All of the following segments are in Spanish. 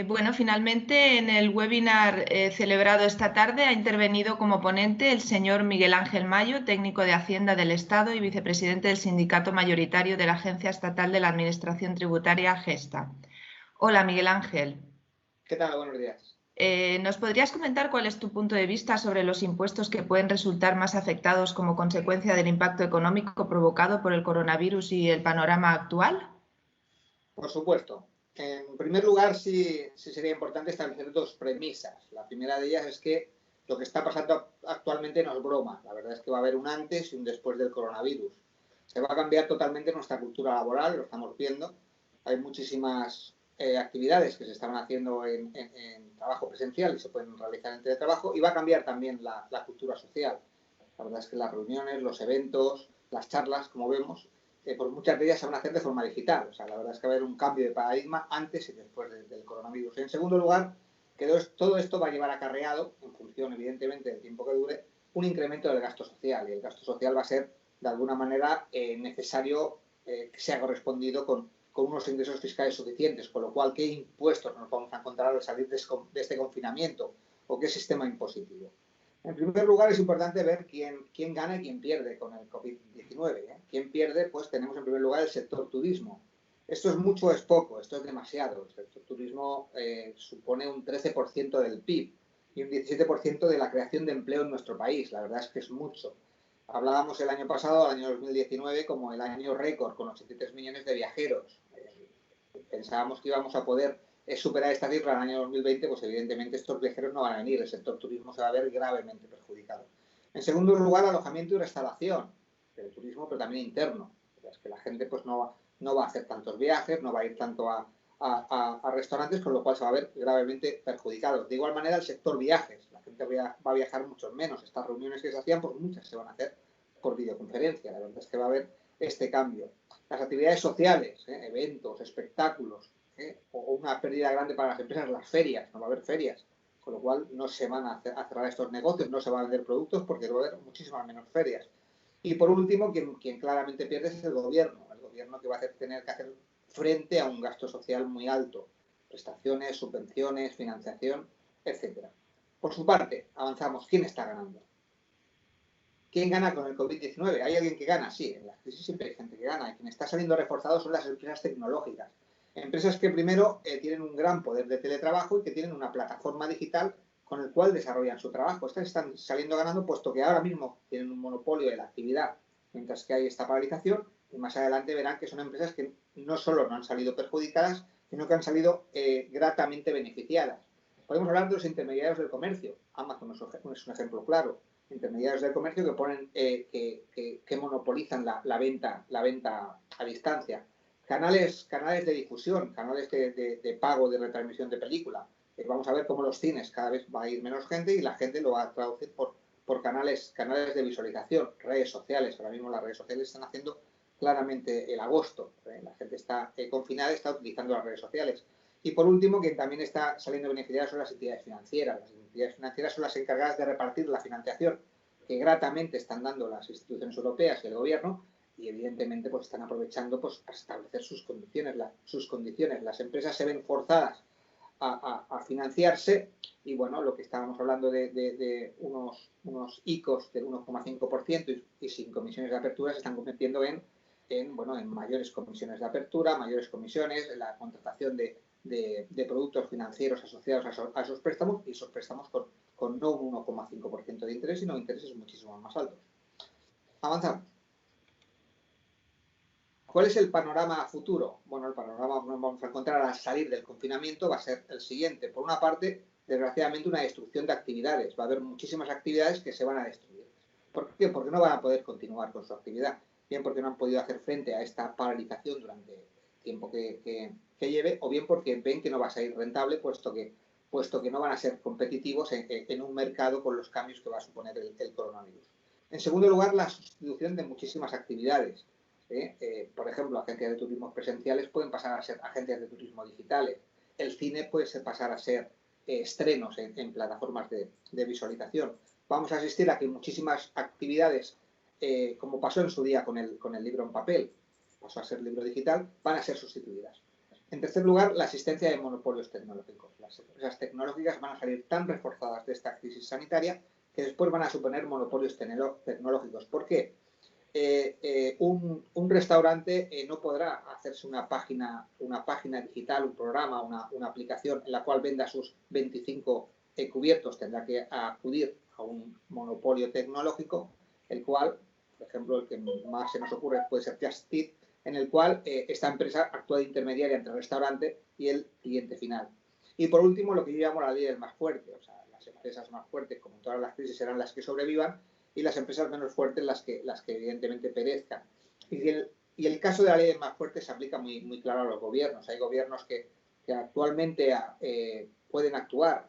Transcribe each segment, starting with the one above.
Bueno, finalmente en el webinar celebrado esta tarde ha intervenido como ponente el señor Miguel Ángel Mayo, técnico de Hacienda del Estado y vicepresidente del sindicato mayoritario de la Agencia Estatal de la Administración Tributaria, Gesta. Hola, Miguel Ángel. ¿Qué tal? Buenos días. ¿Nos podrías comentar cuál es tu punto de vista sobre los impuestos que pueden resultar más afectados como consecuencia del impacto económico provocado por el coronavirus y el panorama actual? Por supuesto. En primer lugar, sí sería importante establecer dos premisas. La primera de ellas es que lo que está pasando actualmente no es broma. La verdad es que va a haber un antes y un después del coronavirus. Se va a cambiar totalmente nuestra cultura laboral, lo estamos viendo. Hay muchísimas actividades que se están haciendo en trabajo presencial y se pueden realizar en teletrabajo, y va a cambiar también la cultura social. La verdad es que las reuniones, los eventos, las charlas, como vemos, pues muchas de ellas se van a hacer de forma digital. O sea, la verdad es que va a haber un cambio de paradigma antes y después del coronavirus. Y en segundo lugar, que todo esto va a llevar acarreado, en función evidentemente del tiempo que dure, un incremento del gasto social. Y el gasto social va a ser, de alguna manera, necesario que sea correspondido con unos ingresos fiscales suficientes. Con lo cual, ¿qué impuestos nos vamos a encontrar al salir de este confinamiento? ¿O qué sistema impositivo? En primer lugar, es importante ver quién gana y quién pierde con el COVID-19. ¿Quién pierde? Pues tenemos en primer lugar el sector turismo. Esto es mucho o es poco, esto es demasiado. El sector turismo supone un 13% del PIB y un 17% de la creación de empleo en nuestro país. La verdad es que es mucho. Hablábamos el año pasado, el año 2019, como el año récord, con 83 millones de viajeros. Pensábamos que íbamos a poder superar esta cifra en el año 2020, pues evidentemente estos viajeros no van a venir, el sector turismo se va a ver gravemente perjudicado. En segundo lugar, alojamiento y restauración, del turismo, pero también interno. Es que la gente pues no va a hacer tantos viajes, no va a ir tanto a restaurantes, con lo cual se va a ver gravemente perjudicado. De igual manera, el sector viajes, la gente va a viajar mucho menos. Estas reuniones que se hacían, pues muchas se van a hacer por videoconferencia. La verdad es que va a haber este cambio. Las actividades sociales, eventos, espectáculos, o una pérdida grande para las empresas, las ferias, no va a haber ferias, con lo cual no se van a cerrar estos negocios, no se van a vender productos porque va a haber muchísimas menos ferias. Y por último, quien claramente pierde es el gobierno que va a tener que hacer frente a un gasto social muy alto, prestaciones, subvenciones, financiación, etc. Por su parte, avanzamos. ¿Quién está ganando? ¿Quién gana con el COVID-19? ¿Hay alguien que gana? Sí, en la crisis siempre hay gente que gana. Y quien está saliendo reforzado son las empresas tecnológicas. Empresas que primero tienen un gran poder de teletrabajo y que tienen una plataforma digital con el cual desarrollan su trabajo. Estas están saliendo ganando puesto que ahora mismo tienen un monopolio de la actividad, mientras que hay esta paralización, y más adelante verán que son empresas que no solo no han salido perjudicadas, sino que han salido gratamente beneficiadas. Podemos hablar de los intermediarios del comercio. Amazon es un ejemplo claro. Intermediarios del comercio que ponen que monopolizan la venta a distancia. Canales de difusión, canales de pago de retransmisión de película. Vamos a ver cómo los cines cada vez va a ir menos gente y la gente lo va a traducir por canales de visualización, redes sociales. Ahora mismo las redes sociales están haciendo claramente el agosto. La gente está confinada y está utilizando las redes sociales. Y por último, quien también está saliendo beneficiadas son las entidades financieras. Las entidades financieras son las encargadas de repartir la financiación que gratamente están dando las instituciones europeas y el gobierno, y evidentemente pues están aprovechando pues para establecer sus condiciones. Las empresas se ven forzadas a financiarse y bueno, lo que estábamos hablando de unos ICOs del 1,5% y sin comisiones de apertura se están convirtiendo en mayores comisiones de apertura, mayores comisiones, la contratación de productos financieros asociados a esos préstamos, y esos préstamos con no un 1,5% de interés, sino intereses muchísimo más altos. Avanzamos. ¿Cuál es el panorama futuro? Bueno, el panorama que nos vamos a encontrar al salir del confinamiento va a ser el siguiente. Por una parte, desgraciadamente, una destrucción de actividades. Va a haber muchísimas actividades que se van a destruir. ¿Por qué? Porque no van a poder continuar con su actividad. Bien porque no han podido hacer frente a esta paralización durante el tiempo que lleve, o bien porque ven que no va a ser rentable, puesto que no van a ser competitivos en un mercado con los cambios que va a suponer el coronavirus. En segundo lugar, la sustitución de muchísimas actividades. Por ejemplo, agencias de turismo presenciales pueden pasar a ser agencias de turismo digitales. El cine puede pasar a ser estrenos en plataformas de visualización. Vamos a asistir a que muchísimas actividades, como pasó en su día con el libro en papel, pasó a ser libro digital, van a ser sustituidas. En tercer lugar, la existencia de monopolios tecnológicos. Las empresas tecnológicas van a salir tan reforzadas de esta crisis sanitaria que después van a suponer monopolios tecnológicos. ¿Por qué? Un restaurante no podrá hacerse una página digital, un programa, una aplicación en la cual venda sus 25 cubiertos. Tendrá que acudir a un monopolio tecnológico, el cual, por ejemplo, el que más se nos ocurre puede ser Just Eat, en el cual esta empresa actúa de intermediaria entre el restaurante y el cliente final. Y por último, lo que yo llamo la ley del más fuerte. O sea, las empresas más fuertes, como en todas las crisis, serán las que sobrevivan, y las empresas menos fuertes las que evidentemente perezcan. Y el caso de la ley del más fuerte se aplica muy claro a los gobiernos. Hay gobiernos que actualmente pueden actuar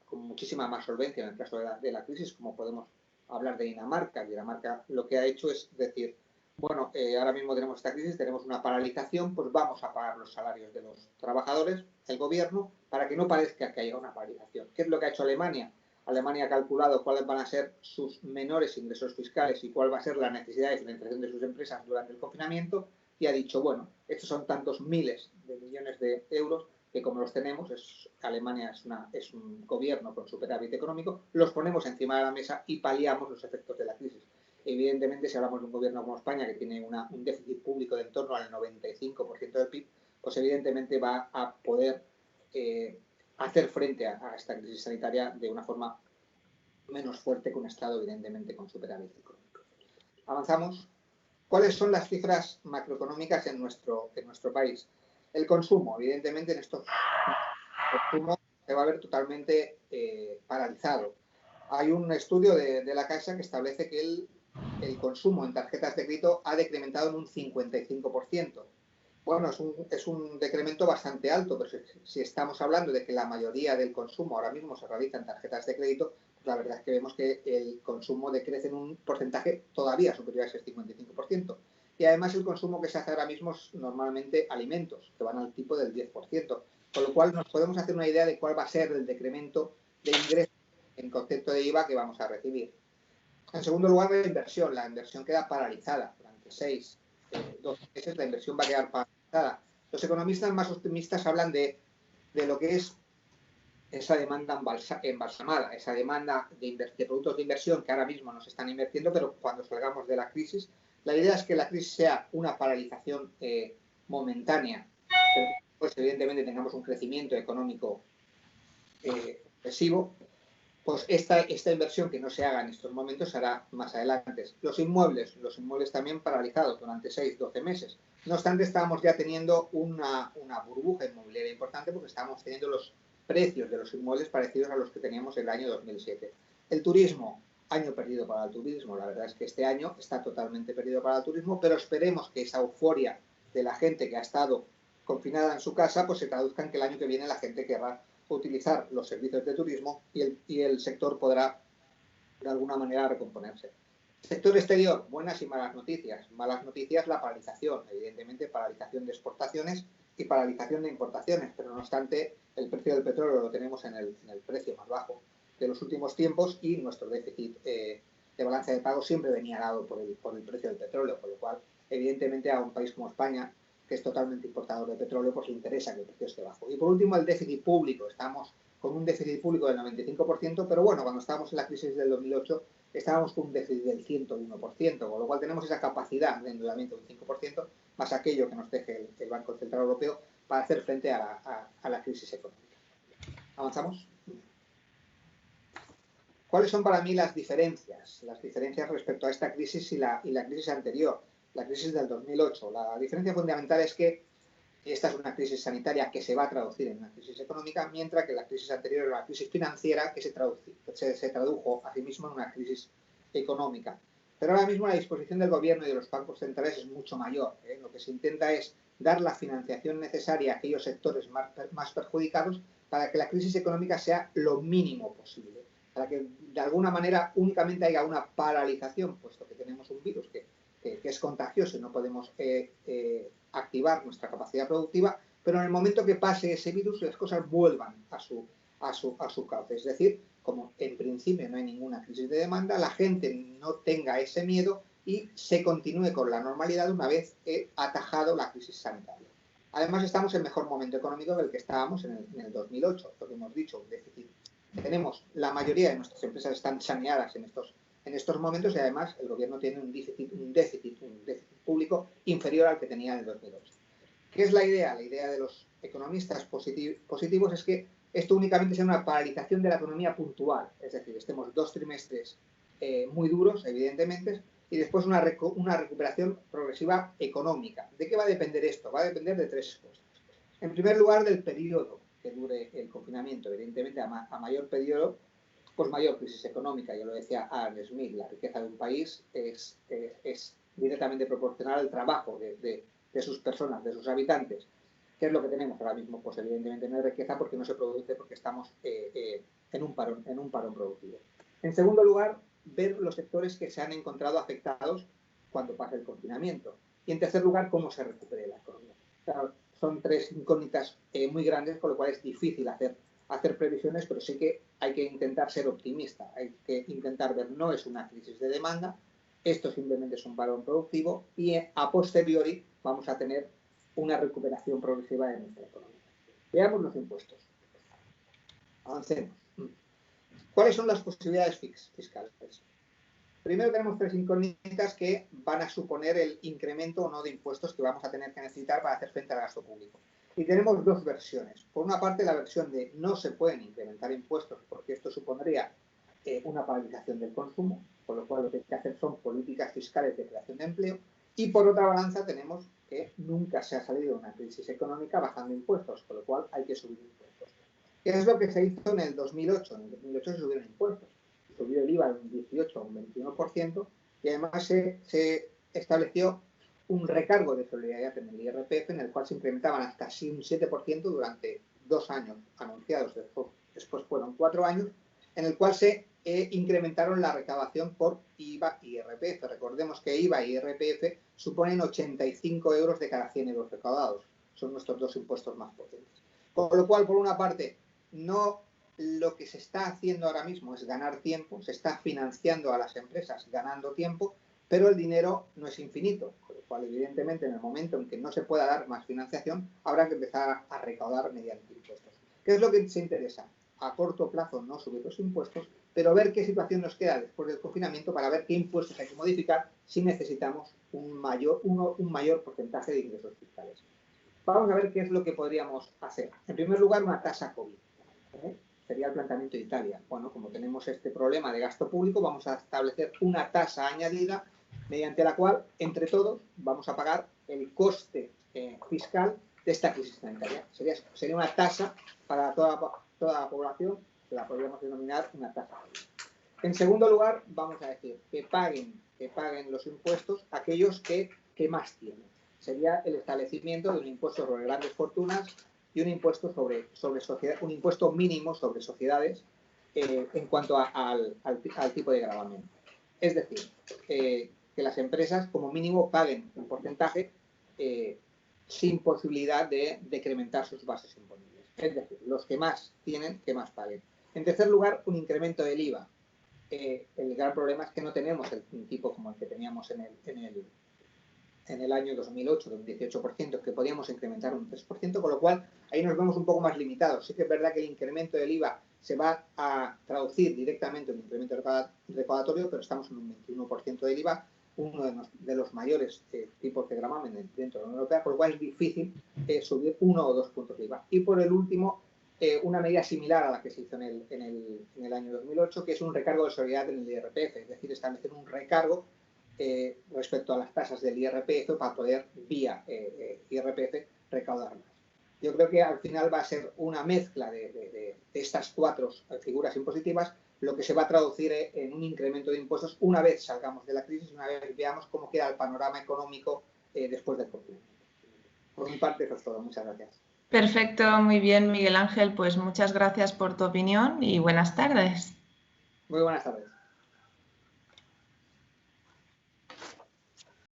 con muchísima más solvencia en el caso de la crisis, como podemos hablar de Dinamarca. Dinamarca lo que ha hecho es decir, bueno, ahora mismo tenemos esta crisis, tenemos una paralización, pues vamos a pagar los salarios de los trabajadores, el gobierno, para que no parezca que haya una paralización. ¿Qué es lo que ha hecho Alemania? Alemania ha calculado cuáles van a ser sus menores ingresos fiscales y cuál va a ser la necesidad de financiación de sus empresas durante el confinamiento, y ha dicho, bueno, estos son tantos miles de millones de euros que, como los tenemos, Alemania es un gobierno con superávit económico, los ponemos encima de la mesa y paliamos los efectos de la crisis. Evidentemente, si hablamos de un gobierno como España, que tiene un déficit público de en torno al 95% del PIB, pues evidentemente va a poder hacer frente a esta crisis sanitaria de una forma menos fuerte que un Estado, evidentemente, con superávit económico. Avanzamos. ¿Cuáles son las cifras macroeconómicas en nuestro país? El consumo, evidentemente, en estos consumos se va a ver totalmente paralizado. Hay un estudio de la Caixa que establece que el consumo en tarjetas de crédito ha decrementado en un 55%. Bueno, es un decremento bastante alto, pero si estamos hablando de que la mayoría del consumo ahora mismo se realiza en tarjetas de crédito, pues la verdad es que vemos que el consumo decrece en un porcentaje todavía superior a ese 55%. Y además el consumo que se hace ahora mismo es normalmente alimentos, que van al tipo del 10%, con lo cual nos podemos hacer una idea de cuál va a ser el decremento de ingresos en concepto de IVA que vamos a recibir. En segundo lugar, la inversión queda paralizada durante 12 meses, la inversión va a quedar paralizada. Los economistas más optimistas hablan de lo que es esa demanda embalsamada, esa demanda de productos de inversión que ahora mismo nos están invirtiendo, pero cuando salgamos de la crisis, la idea es que la crisis sea una paralización momentánea, pero pues evidentemente tengamos un crecimiento económico excesivo. Pues esta inversión que no se haga en estos momentos se hará más adelante. Los inmuebles también paralizados durante 6-12 meses. No obstante, estábamos ya teniendo una burbuja inmobiliaria importante porque estábamos teniendo los precios de los inmuebles parecidos a los que teníamos en el año 2007. El turismo, año perdido para el turismo. La verdad es que este año está totalmente perdido para el turismo, pero esperemos que esa euforia de la gente que ha estado confinada en su casa pues se traduzca en que el año que viene la gente querrá utilizar los servicios de turismo y el sector podrá de alguna manera recomponerse. Sector exterior, buenas y malas noticias. Malas noticias, la paralización, evidentemente paralización de exportaciones y paralización de importaciones, pero no obstante el precio del petróleo lo tenemos en el precio más bajo de los últimos tiempos y nuestro déficit de balanza de pagos siempre venía dado por el precio del petróleo, con lo cual evidentemente a un país como España, que es totalmente importador de petróleo, pues le interesa que el precio esté bajo. Y por último, el déficit público. Estamos con un déficit público del 95%, pero bueno, cuando estábamos en la crisis del 2008 estábamos con un déficit del 101%, con lo cual tenemos esa capacidad de endeudamiento del 5%, más aquello que nos deje el Banco Central Europeo para hacer frente a la crisis económica. ¿Avanzamos? ¿Cuáles son para mí las diferencias respecto a esta crisis y la crisis anterior, la crisis del 2008? La diferencia fundamental es que esta es una crisis sanitaria que se va a traducir en una crisis económica, mientras que la crisis anterior era una crisis financiera que se tradujo a sí mismo en una crisis económica. Pero ahora mismo la disposición del gobierno y de los bancos centrales es mucho mayor. Lo que se intenta es dar la financiación necesaria a aquellos sectores más perjudicados para que la crisis económica sea lo mínimo posible, para que de alguna manera únicamente haya una paralización, puesto que tenemos un virus que es contagioso y no podemos activar nuestra capacidad productiva, pero en el momento que pase ese virus las cosas vuelvan a su cauce. Es decir, como en principio no hay ninguna crisis de demanda, la gente no tenga ese miedo y se continúe con la normalidad una vez atajado la crisis sanitaria. Además, estamos en mejor momento económico del que estábamos en el 2008, lo que hemos dicho, un déficit. La mayoría de nuestras empresas están saneadas en estos momentos y además el gobierno tiene un déficit público inferior al que tenía en el 2008. ¿Qué es la idea? La idea de los economistas positivos es que esto únicamente sea una paralización de la economía puntual, es decir, estemos 2 trimestres muy duros, evidentemente, y después una recuperación progresiva económica. ¿De qué va a depender esto? Va a depender de 3 cosas. En primer lugar, del periodo que dure el confinamiento. Evidentemente, a mayor periodo, pues mayor crisis económica. Ya lo decía Adam Smith, la riqueza de un país es directamente proporcional al trabajo de sus personas, de sus habitantes. ¿Qué es lo que tenemos ahora mismo? Pues evidentemente no hay riqueza porque no se produce, porque estamos en un parón productivo. En segundo lugar, ver los sectores que se han encontrado afectados cuando pase el confinamiento. Y en tercer lugar, cómo se recupere la economía. Claro, son 3 incógnitas muy grandes, con lo cual es difícil hacer previsiones, pero sí que hay que intentar ser optimista. Hay que intentar ver, no es una crisis de demanda, esto simplemente es un parón productivo y a posteriori vamos a tener una recuperación progresiva de nuestra economía. Veamos los impuestos. Avancemos. ¿Cuáles son las posibilidades fiscales? Primero tenemos 3 incógnitas que van a suponer el incremento o no de impuestos que vamos a tener que necesitar para hacer frente al gasto público. Y tenemos 2 versiones. Por una parte, la versión de no se pueden incrementar impuestos porque esto supondría una paralización del consumo, por lo cual lo que hay que hacer son políticas fiscales de creación de empleo. Y por otra balanza tenemos que nunca se ha salido de una crisis económica bajando impuestos, por lo cual hay que subir impuestos. ¿Qué es lo que se hizo en el 2008? En el 2008 se subieron impuestos. Subió el IVA de un 18 a un 21% y además se estableció un recargo de solidaridad en el IRPF en el cual se incrementaban hasta un 7% durante 2 años anunciados, después fueron 4 años, en el cual se incrementaron la recaudación por IVA y IRPF. Recordemos que IVA y IRPF suponen 85 euros de cada 100 euros recaudados. Son nuestros 2 impuestos más potentes. Con lo cual, por una parte, no lo que se está haciendo ahora mismo es ganar tiempo, se está financiando a las empresas ganando tiempo, pero el dinero no es infinito, con lo cual evidentemente en el momento en que no se pueda dar más financiación habrá que empezar a recaudar mediante impuestos. ¿Qué es lo que se interesa? A corto plazo no subir los impuestos, pero ver qué situación nos queda después del confinamiento para ver qué impuestos hay que modificar si necesitamos un mayor porcentaje de ingresos fiscales. Vamos a ver qué es lo que podríamos hacer. En primer lugar, una tasa COVID. Sería el planteamiento de Italia. Bueno, como tenemos este problema de gasto público, vamos a establecer una tasa añadida mediante la cual, entre todos, vamos a pagar el coste fiscal de esta crisis sanitaria. Sería una tasa para toda la población, que la podríamos denominar una tasa. En segundo lugar, vamos a decir que paguen los impuestos aquellos que más tienen. Sería el establecimiento de un impuesto sobre grandes fortunas y un impuesto sobre sociedades, un impuesto mínimo sobre sociedades en cuanto al tipo de gravamen. Es decir, que las empresas como mínimo paguen un porcentaje sin posibilidad de decrementar sus bases imponibles. Es decir, los que más tienen, que más paguen. En tercer lugar, un incremento del IVA. El gran problema es que no tenemos un tipo como el que teníamos en el año 2008, de un 18%, que podíamos incrementar un 3%, con lo cual ahí nos vemos un poco más limitados. Sí que es verdad que el incremento del IVA se va a traducir directamente en un incremento recaudatorio, pero estamos en un 21% del IVA, uno de los mayores tipos de gravamen dentro de la Unión Europea, con lo cual es difícil subir 1 o 2 puntos de IVA. Y por el último, una medida similar a la que se hizo en el año 2008, que es un recargo de solidaridad en el IRPF, es decir, establecer un recargo respecto a las tasas del IRPF para poder, vía IRPF, recaudar más. Yo creo que al final va a ser una mezcla de estas 4 figuras impositivas lo que se va a traducir en un incremento de impuestos una vez salgamos de la crisis, una vez veamos cómo queda el panorama económico después del confinamiento. Por mi parte, eso es todo. Muchas gracias. Perfecto, muy bien, Miguel Ángel. Pues muchas gracias por tu opinión y buenas tardes. Muy buenas tardes.